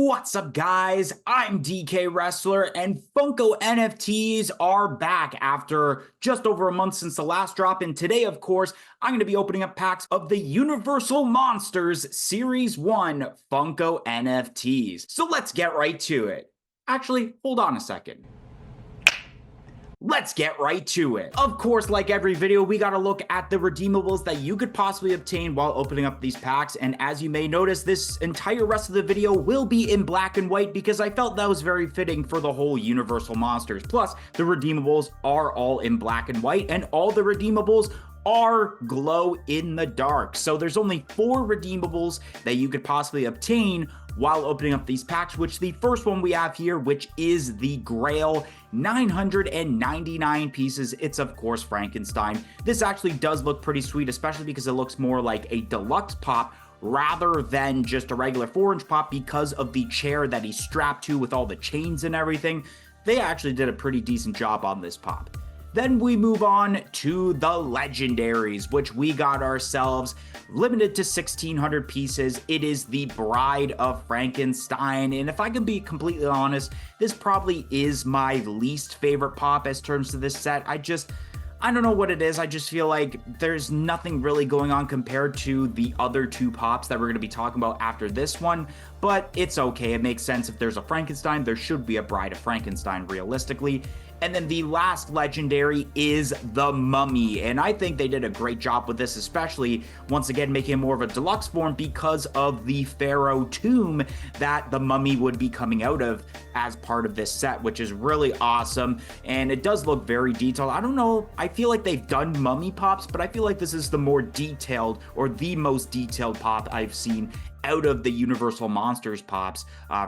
What's up, guys? I'm DK Wrestler, and Funko NFTs are back after just over a month since the last drop. And today, of course, I'm going to be opening up packs of the Universal Monsters Series 1 Funko NFTs. So let's get right to it. Actually, hold on a second. Let's get right to it. Of course, like every video, we gotta look at the redeemables that you could possibly obtain while opening up these packs. And as you may notice, this entire rest of the video will be in black and white because I felt that was very fitting for the whole Universal Monsters. Plus, the redeemables are all in black and white, and all the redeemables are glow in the dark. So there's only 4 redeemables that you could possibly obtain while opening up these packs, which the first one we have here, which is the Grail, 999 pieces. It's of course Frankenstein. This actually does look pretty sweet, especially because it looks more like a deluxe pop rather than just a regular 4-inch pop because of the chair that he's strapped to with all the chains and everything. They actually did a pretty decent job on this pop. Then we move on to the legendaries, which we got ourselves limited to 1,600 pieces. It is the Bride of Frankenstein. And if I can be completely honest, this probably is my least favorite pop as terms to this set. I don't know what it is. I just feel like there's nothing really going on compared to the other 2 pops that we're going to be talking about after this one, but it's okay. It makes sense. If there's a Frankenstein, there should be a Bride of Frankenstein realistically. And then the last legendary is the Mummy, and I think they did a great job with this, especially once again making it more of a deluxe form because of the Pharaoh tomb that the Mummy would be coming out of as part of this set, which is really awesome. And it does look very detailed. I don't know, I feel like they've done Mummy pops, but I feel like this is the more detailed, or the most detailed pop I've seen out of the Universal Monsters pops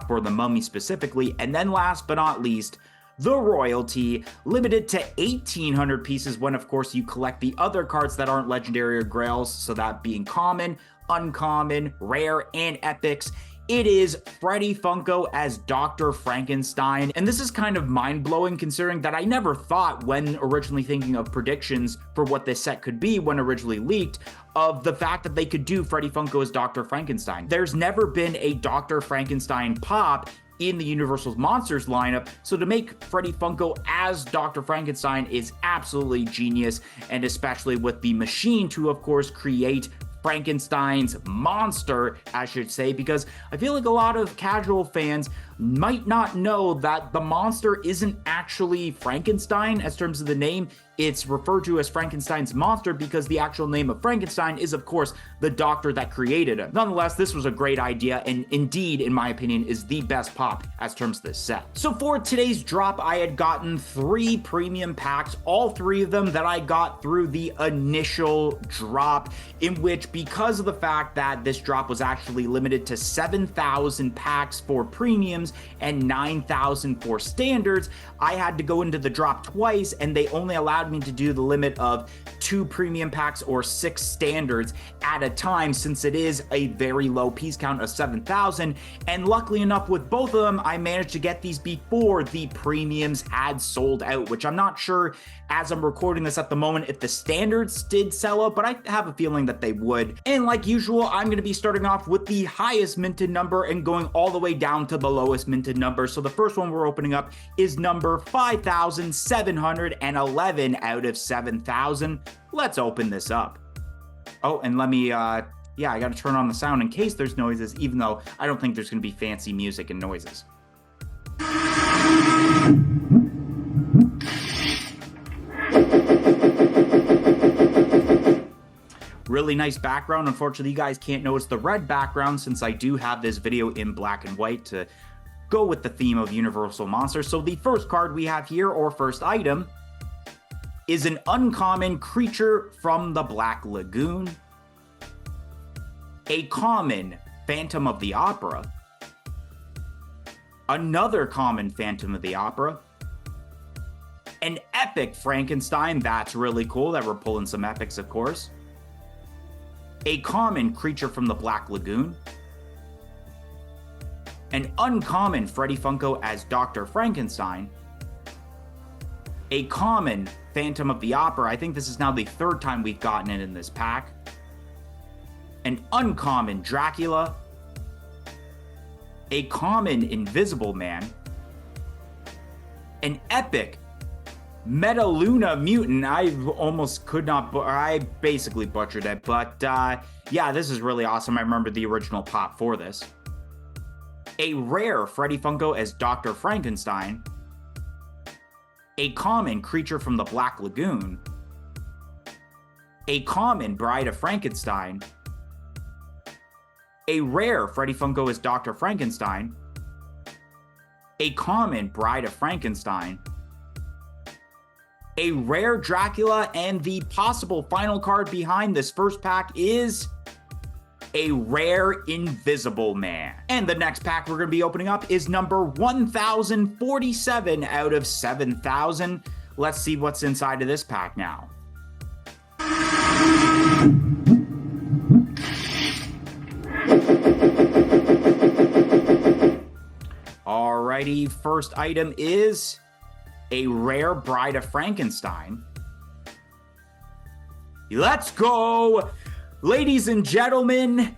for the Mummy specifically. And then last but not least, the Royalty, limited to 1,800 pieces when, of course, you collect the other cards that aren't legendary or grails, so that being common, uncommon, rare, and epics. It is Freddy Funko as Dr. Frankenstein, and this is kind of mind-blowing considering that I never thought, when originally thinking of predictions for what this set could be when originally leaked, of the fact that they could do Freddy Funko as Dr. Frankenstein. There's never been a Dr. Frankenstein pop in the Universal Monsters lineup, so to make Freddy Funko as Dr. Frankenstein is absolutely genius, and especially with the machine to, of course, create Frankenstein's monster, I should say, because I feel like a lot of casual fans might not know that the monster isn't actually Frankenstein as terms of the name. It's referred to as Frankenstein's monster because the actual name of Frankenstein is, of course, the doctor that created him. Nonetheless, this was a great idea, and indeed, in my opinion, is the best pop as terms of this set. So for today's drop, I had gotten 3 premium packs, all 3 of them that I got through the initial drop, in which, because of the fact that this drop was actually limited to 7,000 packs for premiums and 9,000 for standards, I had to go into the drop twice, and they only allowed me to do the limit of 2 premium packs or 6 standards at a time, since it is a very low piece count of 7,000. And luckily enough, with both of them, I managed to get these before the premiums had sold out, which I'm not sure as I'm recording this at the moment if the standards did sell out, but I have a feeling that they would. And like usual, I'm going to be starting off with the highest minted number and going all the way down to the lowest minted number. So the first one we're opening up is number 5,711 out of 7,000. Let's open this up. Oh, and let me, yeah, I got to turn on the sound in case there's noises, even though I don't think there's going to be fancy music and noises. Really nice background. Unfortunately, you guys can't notice the red background since I do have this video in black and white to go with the theme of Universal Monsters. So the first card we have here, or first item, is an uncommon Creature from the Black Lagoon, a common Phantom of the Opera, another common Phantom of the Opera, an epic Frankenstein. That's really cool that we're pulling some epics, of course, a common Creature from the Black Lagoon, an uncommon Freddy Funko as Dr. Frankenstein, a common Phantom of the Opera. I think this is now the 3rd time we've gotten it in this pack. An uncommon Dracula, a common Invisible Man, an epic Metaluna Mutant. I almost could not, I basically butchered it, but yeah, this is really awesome. I remember the original pop for this. A rare Freddy Funko as Dr. Frankenstein, a common Creature from the Black Lagoon, a common Bride of Frankenstein, a rare Freddy Funko as Dr. Frankenstein, a common Bride of Frankenstein, a rare Dracula, and the possible final card behind this first pack is a rare Invisible Man. And the next pack we're going to be opening up is number 1047 out of 7,000. Let's see what's inside of this pack now. Alrighty, first item is a rare Bride of Frankenstein. Let's go! Ladies and gentlemen,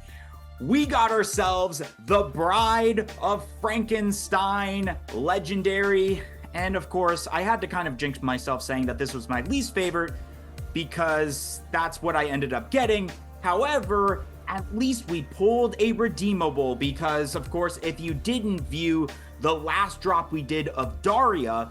we got ourselves the Bride of Frankenstein Legendary. And of course, I had to kind of jinx myself saying that this was my least favorite because that's what I ended up getting. However, at least we pulled a redeemable because, of course, if you didn't view the last drop we did of Daria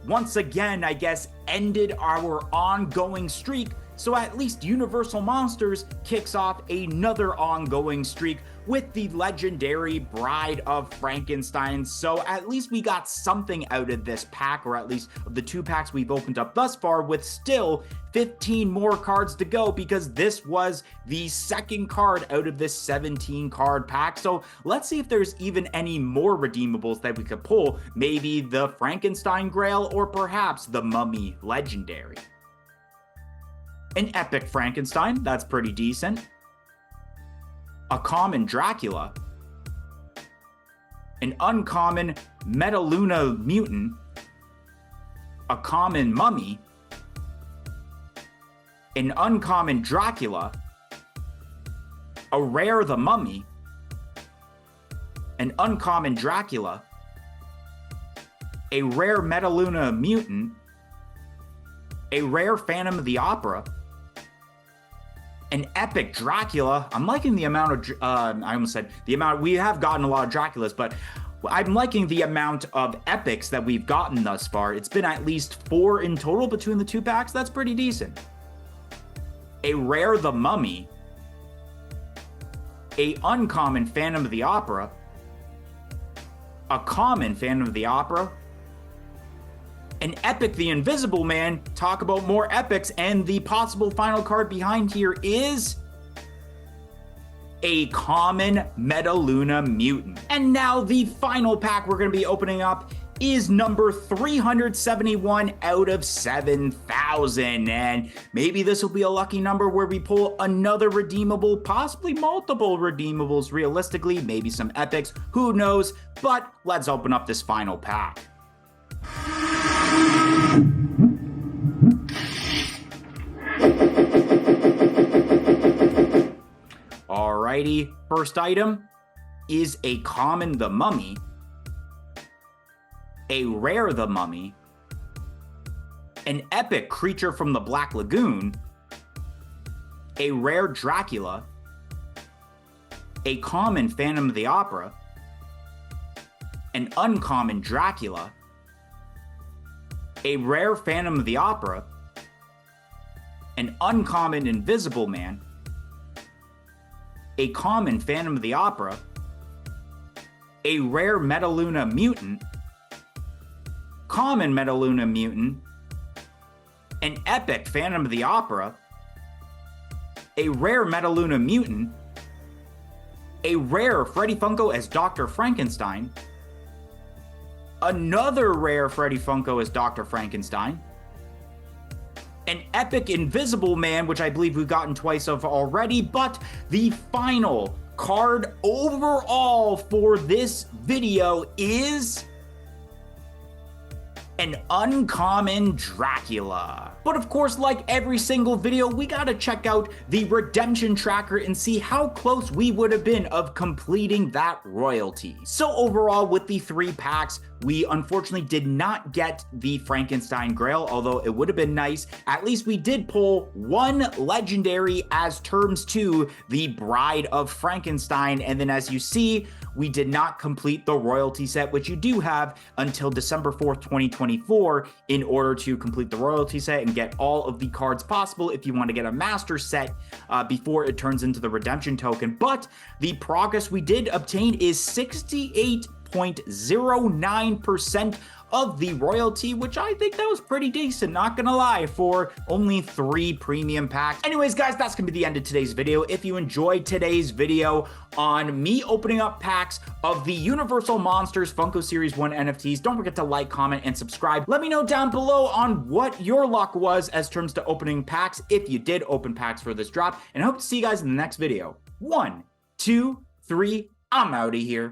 once again, I guess, ended our ongoing streak. So at least Universal Monsters kicks off another ongoing streak with the legendary Bride of Frankenstein. So at least we got something out of this pack, or at least of the 2 packs we've opened up thus far, with still 15 more cards to go, because this was the second card out of this 17 card pack. So let's see if there's even any more redeemables that we could pull. Maybe the Frankenstein Grail, or perhaps the Mummy Legendary. An epic Frankenstein, that's pretty decent. A common Dracula. An uncommon Metaluna Mutant. A common Mummy. An uncommon Dracula. A rare The Mummy. An uncommon Dracula. A rare Metaluna Mutant. A rare Phantom of the Opera. An epic Dracula. I'm liking the amount of, I almost said the amount, we have gotten a lot of Draculas, but I'm liking the amount of epics that we've gotten thus far. It's been at least 4 in total between the 2 packs. That's pretty decent. A rare The Mummy. A uncommon Phantom of the Opera. A common Phantom of the Opera. An epic The Invisible Man. Talk about more epics, and the possible final card behind here is a common Metaluna Mutant. And now the final pack we're going to be opening up is number 371 out of 7,000. And maybe this will be a lucky number where we pull another redeemable, possibly multiple redeemables realistically, maybe some epics, who knows? But let's open up this final pack. Alrighty, first item is a common The Mummy, a rare The Mummy, an epic Creature from the Black Lagoon, a rare Dracula, a common Phantom of the Opera, an uncommon Dracula, a rare Phantom of the Opera, an uncommon Invisible Man, a common Phantom of the Opera, a rare Metaluna Mutant, common Metaluna Mutant, an epic Phantom of the Opera, a rare Metaluna Mutant, a rare Freddy Funko as Dr. Frankenstein, another rare Freddy Funko as Dr. Frankenstein, an epic Invisible Man, which I believe we've gotten twice of already, but the final card overall for this video is an uncommon Dracula. But of course, like every single video, we gotta check out the redemption tracker and see how close we would have been of completing that royalty. So overall, with the 3 packs, we unfortunately did not get the Frankenstein Grail, although it would have been nice. At least we did pull 1 legendary as terms to the Bride of Frankenstein. And then as you see, we did not complete the royalty set, which you do have until December 4th, 2024 in order to complete the royalty set and get all of the cards possible if you want to get a master set before it turns into the redemption token. But the progress we did obtain is 68.09% of the royalty, which I think that was pretty decent, not gonna lie, for only 3 premium packs. Anyways, guys, that's gonna be the end of today's video. If you enjoyed today's video on me opening up packs of the Universal Monsters Funko Series 1 NFTs, don't forget to like, comment, and subscribe. Let me know down below on what your luck was as terms to opening packs, if you did open packs for this drop, and I hope to see you guys in the next video. 1, 2, 3, I'm out of here.